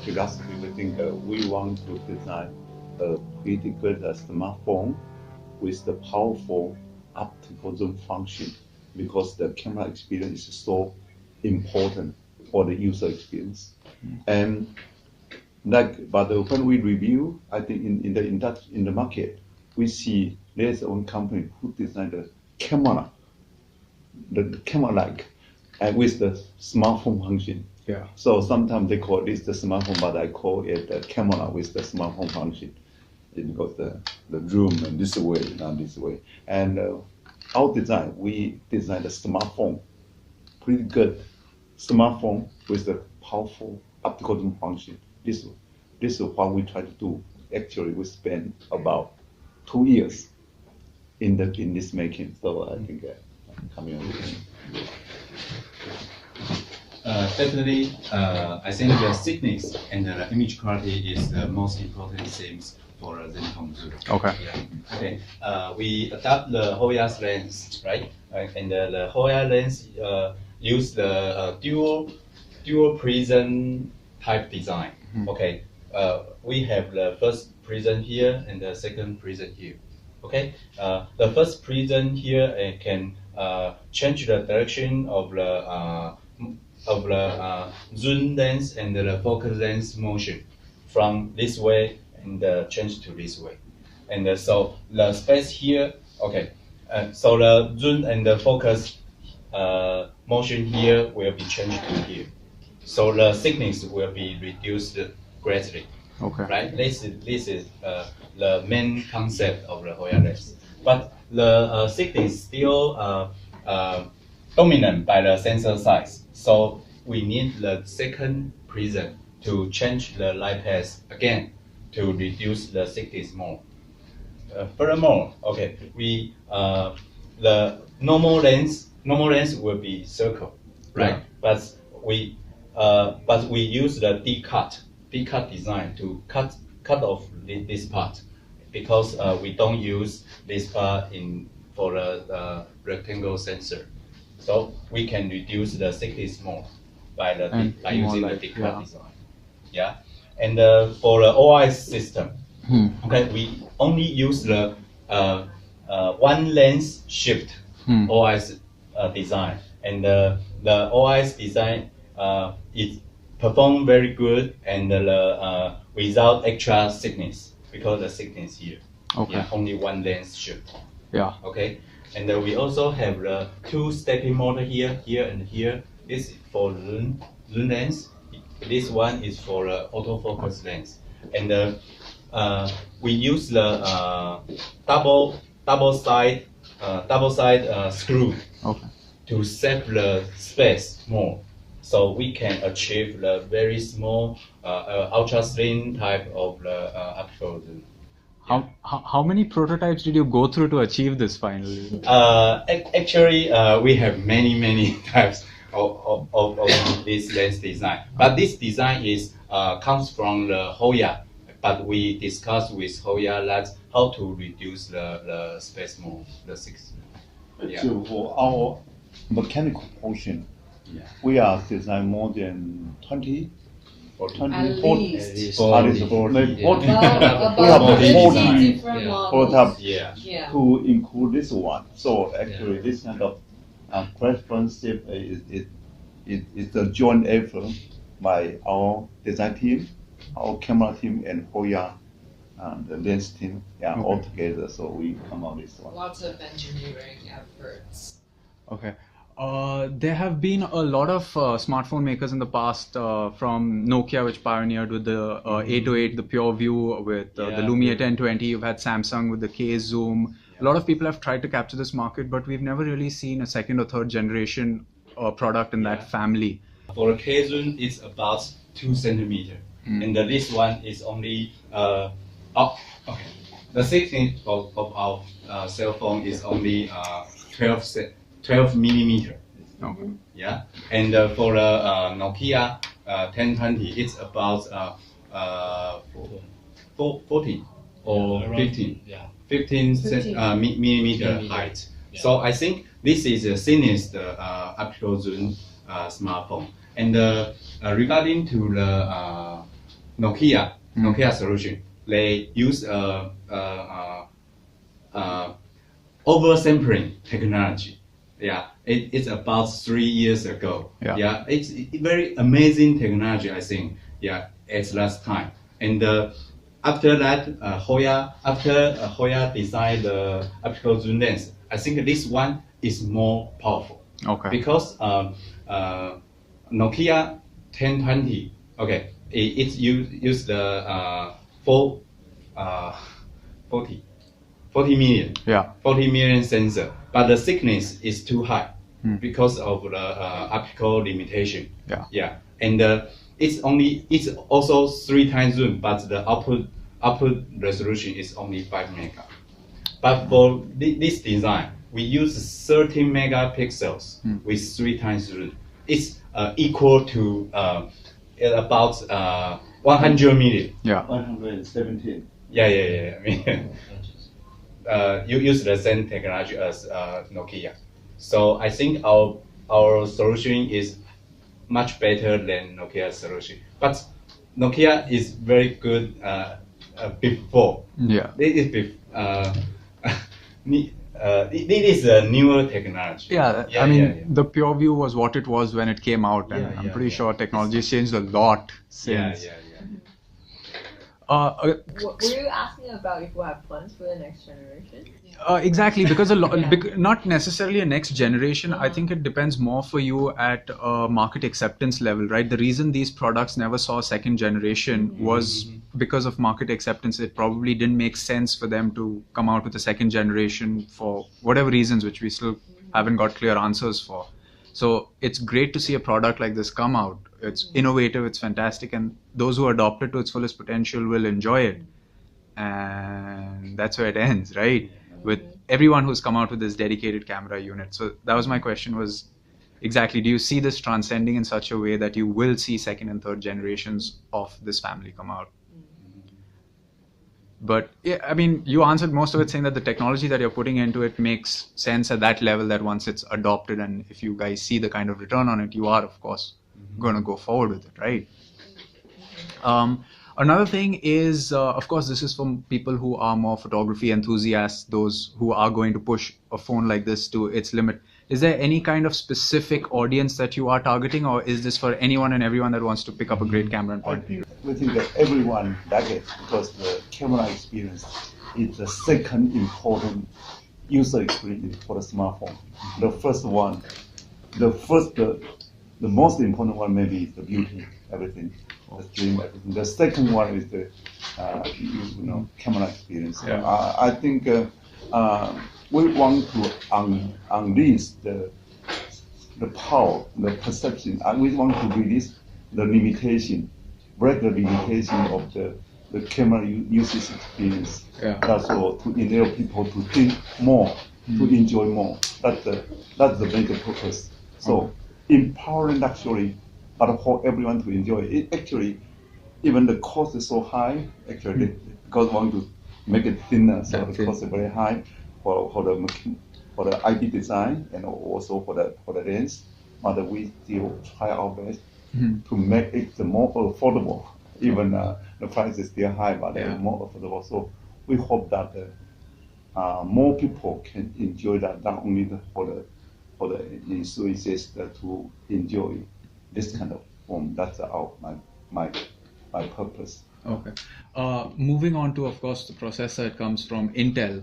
philosophy, we think we want to design a pretty good smartphone with the powerful optical zoom function because the camera experience is so important for the user experience. And when we review, I think in the market, we see there's one company who designed the camera like, and with the smartphone function. Yeah. So sometimes they call this the smartphone, but I call it the camera with the smartphone function. It goes the zoom and this way, not this way. And our design, we designed a smartphone, pretty good smartphone with a powerful optical zoom function. This is what we try to do. Actually, we spent about 2 years in this making. So I think coming on. Definitely, I think the thickness and the image quality is the most important things for Zenfone Zoom. Okay. Yeah. Okay. We adopt the Hoya's lens, right? And the Hoya lens use the dual prism type design. Okay. We have the first prism here and the second prism here. Okay. The first prism here can change the direction of the zoom lens and the focus lens motion from this way and change to this way. And so the space here, okay, so the zoom and the focus motion here will be changed to here. So the thickness will be reduced greatly. Okay. Right? This is the main concept of the Hoya lens. But the thickness still dominant by the sensor size. So we need the second prism to change the light path again to reduce the thickness more. Furthermore, okay, we the normal lens will be circle, right? Yeah. But we use the D-cut design to cut off this part because we don't use this part for the rectangle sensor. So we can reduce the thickness more by using the D-cut design. Yeah, and for the OIS system, okay, we only use the one lens shift OIS design, and the OIS design it perform very good and without extra thickness because the thickness here. Okay. Yeah, only one lens shift. Yeah. Okay. And we also have the two stepping motor here and here. This is for zoom lens. This one is for autofocus lens. And we use the double side screw to save the space more, so we can achieve the very small ultra slim type of the optical zoom. How many prototypes did you go through to achieve this finally? Actually, we have many types of this lens design, but this design is comes from the Hoya. But we discussed with Hoya that how to reduce the space more, the 6. Yeah. So for our mechanical portion, we are design more than 20 or 20, At 40, least. at least 40. We have About 40 50 different models. prototypes Yeah. to include this one. So actually, this kind of craftsmanship is a joint effort by our design team, our camera team, and Hoya, the lens team, all together. So we come out this one. Lots of engineering efforts. Okay. There have been a lot of smartphone makers in the past, from Nokia, which pioneered with the 808, the Pure View, with the Lumia 1020. You've had Samsung with the K Zoom. A lot of people have tried to capture this market, but we've never really seen a second or third generation product in that family. For a K Zoom, it's about 2 centimeters, and this one is only okay. The thickness of our cell phone is only 12 millimeter. Okay. Yeah, and for the Nokia 1020, it's about 14 or 15. 15 millimeter height. Yeah. So I think this is the thinnest optical zoom smartphone. And regarding to the Nokia solution. They use oversampling technology. Yeah, it's about 3 years ago. Yeah. It's very amazing technology, I think. Yeah, at last time. And after that, Hoya designed the optical zoom lens. I think this one is more powerful. Okay. Because Nokia 1020, okay, it's use the 40 million. Yeah. 40 million sensor, but the thickness is too high because of the optical limitation. Yeah. And it's also 3 times zoom, but the output resolution is only 5 mega. But for this design, we use 13 megapixels with 3 times zoom. It's equal to about 100 million. Yeah. 117. Yeah. I mean, you use the same technology as Nokia. So I think our solution is much better than Nokia's solution. But Nokia is very good before. Yeah. It is a newer technology. Yeah, I mean, the PureView was what it was when it came out, and I'm pretty sure technology has changed a lot since. Were you asking about if we have plans for the next generation? Exactly, because not necessarily a next generation. I think it depends more for you at market acceptance level, right? The reason these products never saw a second generation was because of market acceptance. It probably didn't make sense for them to come out with a second generation for whatever reasons, which we still haven't got clear answers for. So it's great to see a product like this come out. It's innovative, it's fantastic, and those who adopt it to its fullest potential will enjoy it. And that's where it ends, right? With everyone who's come out with this dedicated camera unit. So that was my question, was exactly, do you see this transcending in such a way that you will see second and third generations of this family come out? But yeah, I mean, you answered most of it saying that the technology that you're putting into it makes sense at that level, that once it's adopted and if you guys see the kind of return on it, you are, of course, going to go forward with it, right? Another thing is, of course, this is for people who are more photography enthusiasts, those who are going to push a phone like this to its limit. Is there any kind of specific audience that you are targeting, or is this for anyone and everyone that wants to pick up a great camera and point? We think that everyone like it because the camera experience is the second important user experience for the smartphone. The first one, the most important one maybe is the beauty, everything, the stream, everything. The second one is the camera experience. Yeah. I think we want to unleash the power, the perception, and we want to release the limitation, break the limitation of the camera usage experience. Yeah. That's all, to enable people to think more, to enjoy more. That's the major purpose. So empowering luxury, but for everyone to enjoy it. Actually, even the cost is so high. Actually, because we want to make it thinner, so the cost is very high for the ID design and also for the lens. But we still try our best to make it more affordable. Even the price is still high, but they're more affordable. So we hope that more people can enjoy that, not only for the enthusiasts to enjoy this kind of form. That's my purpose. Okay. Moving on to, of course, the processor. It comes from Intel.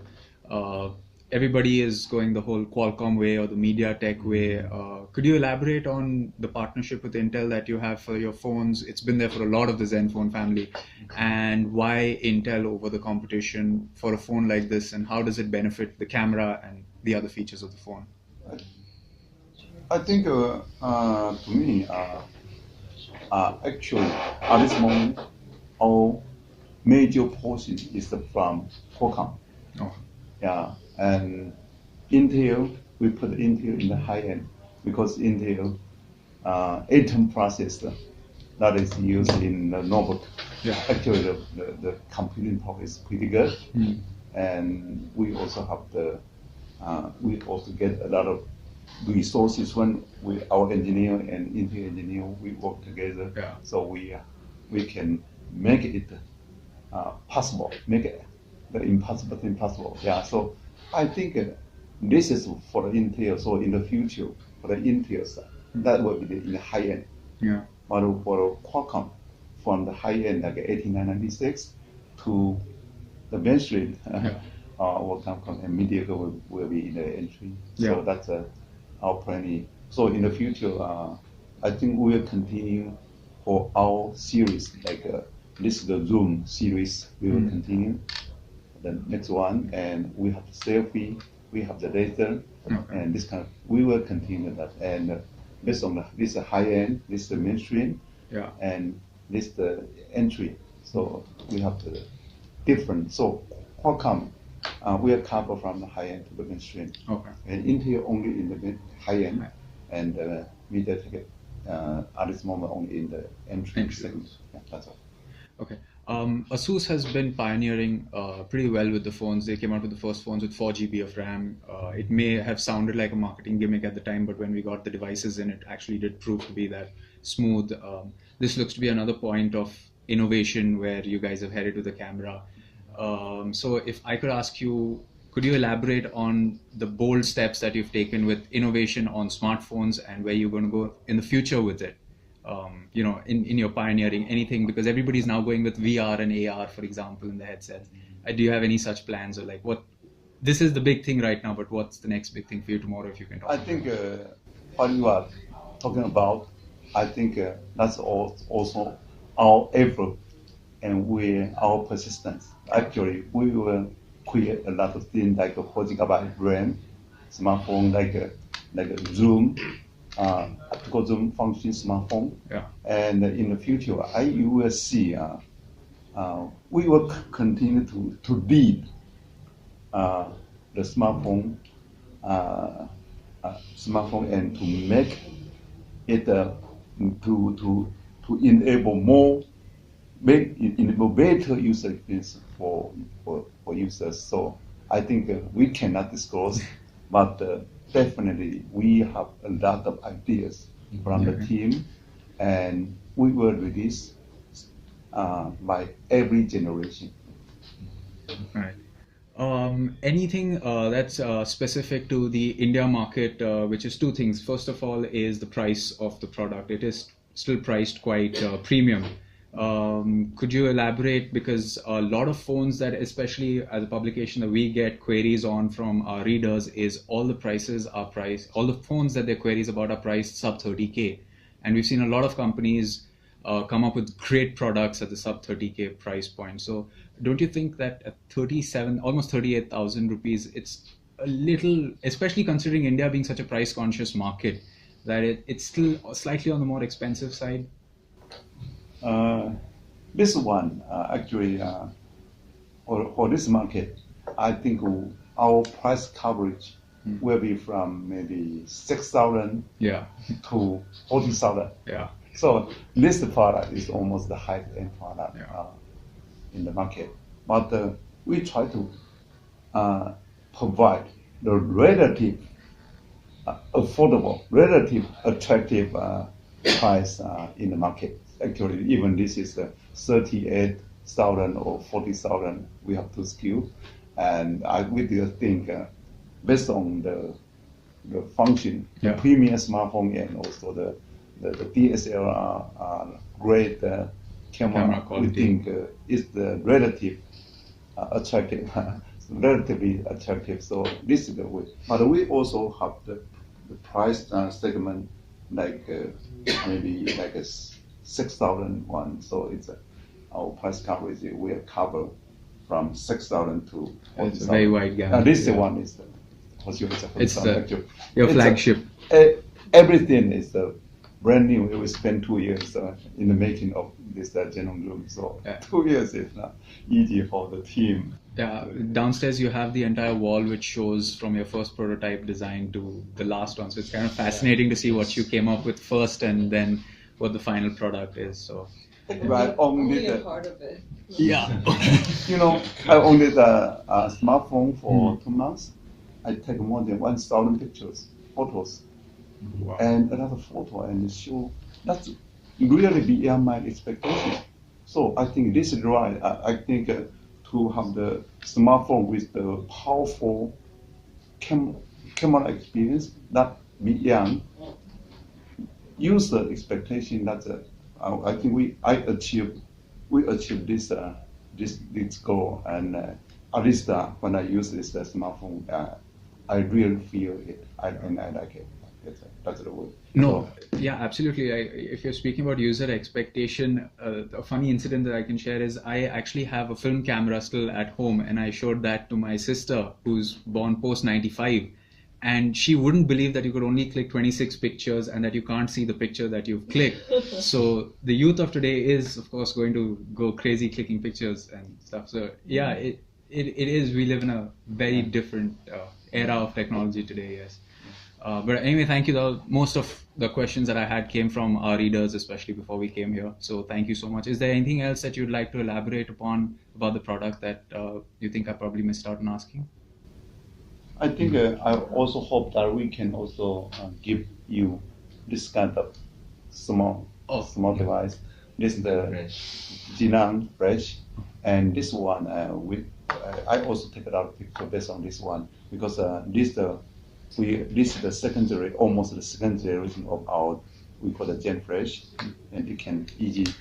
Everybody is going the whole Qualcomm way or the MediaTek way. Could you elaborate on the partnership with Intel that you have for your phones? It's been there for a lot of the Zenfone family. And why Intel over the competition for a phone like this? And how does it benefit the camera and the other features of the phone? I think, to me, actually, at this moment, our major portion is from Qualcomm. Oh. Yeah, and Intel, we put Intel in the high end because Intel Atom processor that is used in the notebook. Yeah. Actually, the computing power is pretty good, and we also have we also get a lot of resources when our engineer and Intel engineer we work together. Yeah. So we can make it possible, make it the impossible impossible. Yeah, so I think this is for the Intel. So in the future, for the Intel side, that will be in the high end. Yeah. But for Qualcomm, from the high end like 8996 to the mainstream, Qualcomm and Media will be in the entry. Yeah. So that's our planning. So in the future, I think we will continue for our series, like this is the Zoom series, we will continue. The next one, and we have the selfie, we have the laser, and this kind of, we will continue that. And based on this is high end, this is the mainstream, and this is the entry. So we have the different. So Qualcomm, we are covered from the high end to the mainstream. Okay. And Intel only in the high end, and MediaTek at this moment only in the entry segment. Yeah, that's all. Okay. Asus has been pioneering pretty well with the phones. They came out with the first phones with 4 GB of RAM. It may have sounded like a marketing gimmick at the time, but when we got the devices in, it actually did prove to be that smooth. This looks to be another point of innovation where you guys have headed with the camera. So if I could ask you, could you elaborate on the bold steps that you've taken with innovation on smartphones and where you're going to go in the future with it? In your pioneering anything, because everybody's now going with VR and AR, for example, in the headsets. Do you have any such plans, or like what? This is the big thing right now, but what's the next big thing for you tomorrow, if you can talk? I think what you are talking about, I think that's also our effort and our persistence. Actually, we will create a lot of things like a 4 GB RAM, smartphone like a Zoom. Optical zoom function smartphone, and in the future, you will see we will continue to lead the smartphone and to make it to enable more, enable better user experience for users. So I think we cannot disclose, but definitely we have a lot of ideas from the team, and we will release by every generation. Right. Anything that's specific to the India market, which is two things. First of all is the price of the product. It is still priced quite premium. Could you elaborate, because a lot of phones that, especially as a publication, that we get queries on from our readers is all the phones that their queries about are priced sub 30K, and we've seen a lot of companies come up with great products at the sub 30K price point. So don't you think that at 37, almost 38,000 rupees, it's a little, especially considering India being such a price conscious market, that it's still slightly on the more expensive side? This one actually for this market, I think our price coverage will be from maybe 6,000 to 40,000. Yeah. So this product is almost the highest end product in the market. But we try to provide the relative affordable, relative attractive price in the market. Actually, even this is 38,000 or 40,000. We have two SKU, and we do think based on the function, the premium smartphone, and also the DSLR great camera quality, we think is the relative attractive, relatively attractive. So this is the way. But we also have the price segment like maybe like a 6,000 one. So it's our price coverage. We are covered from 6,000 to 40,000. It's a very wide gamut. This one is your flagship. Everything is brand new. We spent 2 years in the making of this Zenfone Zoom. So 2 years is not easy for the team. Yeah, downstairs you have the entire wall which shows from your first prototype design to the last one. So it's kind of fascinating to see what you came up with first and then what the final product is. So only a part of it. Yeah. I owned a smartphone for 2 months. I take more than 1,000 photos, wow. And another photo and show. That's really beyond my expectation. So I think this is right. I think to have the smartphone with the powerful camera experience, that beyond user expectation, that I think we achieved this this goal, and at least when I use this smartphone, I really feel it, and I like it. That's the word. No, yeah, absolutely. If you're speaking about user expectation, a funny incident that I can share is I actually have a film camera still at home, and I showed that to my sister, who's born post 95, and she wouldn't believe that you could only click 26 pictures and that you can't see the picture that you've clicked. So the youth of today is, of course, going to go crazy clicking pictures and stuff. So yeah, it is. We live in a very different era of technology today. Yes. But anyway, thank you. Most of the questions that I had came from our readers, especially before we came here. So thank you so much. Is there anything else that you'd like to elaborate upon about the product that you think I probably missed out on asking? I think I also hope that we can also give you this kind of small device. This is the Jinan Fresh, and this one I also take a lot of pictures based on this one, because this is the secondary, almost the second generation of our, we call the Gen Fresh, and it can easily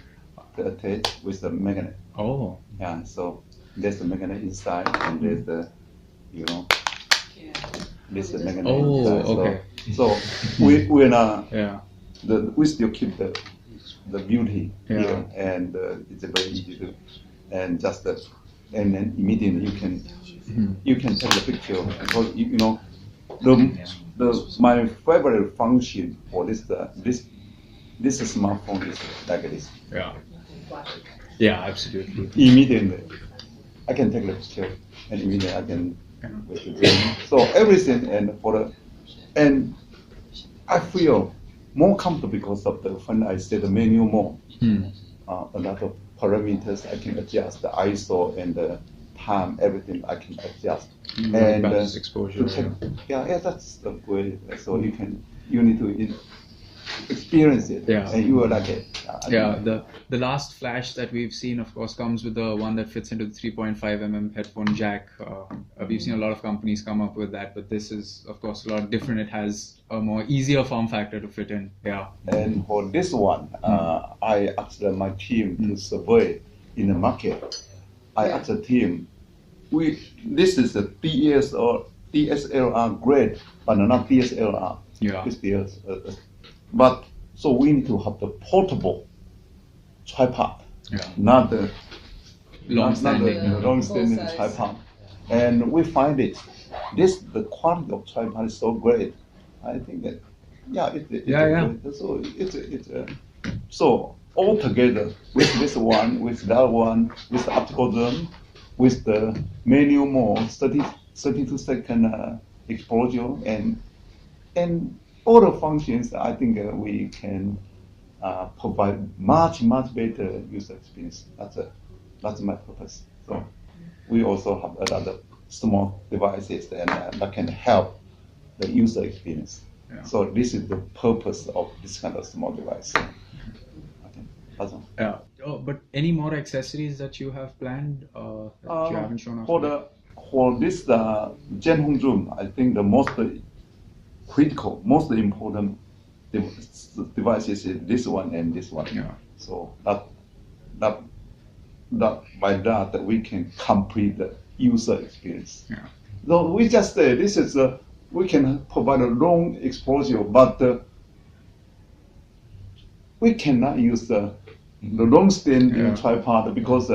attach with the magnet. Oh. Yeah, so there's the magnet inside, and there's the, this is the magnet inside. Okay. So we're not, yeah. We still keep the beauty here, and it's a very easy to, and just and then immediately you can take the picture, because my favorite function for this smartphone is like this. Yeah. Yeah, absolutely. Immediately, I can take the picture, and immediately I can with the zoom. So everything, and I feel more comfortable because of when I set the menu more. A lot of parameters I can adjust, the ISO and the time, everything I can adjust. And exposure. That's the way. So you need to experience it, and you will like it. The last flash that we've seen, of course, comes with the one that fits into the 3.5mm headphone jack. We've seen a lot of companies come up with that, but this is, of course, a lot different. It has a more easier form factor to fit in. Yeah. And for this one, I asked my team to survey in the market. I asked the team, this is a DSLR grade, but not DSLR. Yeah. It's but so we need to have the portable tripod, not the long-standing tripod. And we find it. The quality of tripod is so great. I think that so all together with this one, with that one, with the optical zoom, with the menu mode, 32-second exposure, and all the functions, I think we can provide much better user experience. That's my purpose. So we also have a lot of small devices that can help the user experience. Yeah. So this is the purpose of this kind of small device. Yeah. Oh, but any more accessories that you have planned that you haven't shown off? For this Zenfone Zoom, I think the most critical, most important devices is this one and this one. Yeah. So that by that we can complete the user experience. Yeah. So we just say this is we can provide a long exposure, but we cannot use the long-standing tripod, because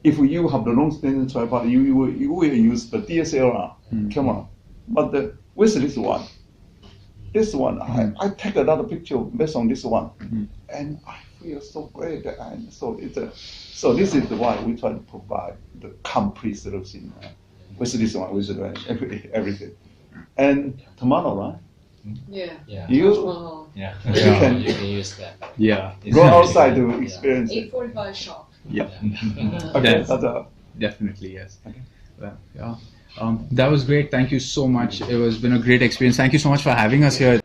if you have the long-standing tripod, you will use the DSLR camera. But with this one, I take a lot of pictures based on this one, and I feel so great. And so so this is why we try to provide the complete solution with this one, with everything. And tomorrow, right? Yeah. You can use that. Yeah. Go outside to experience it. 8:45 sharp. Yeah. Okay. Definitely, yes. Okay. Well, yeah. That was great. Thank you so much. It has been a great experience. Thank you so much for having us here.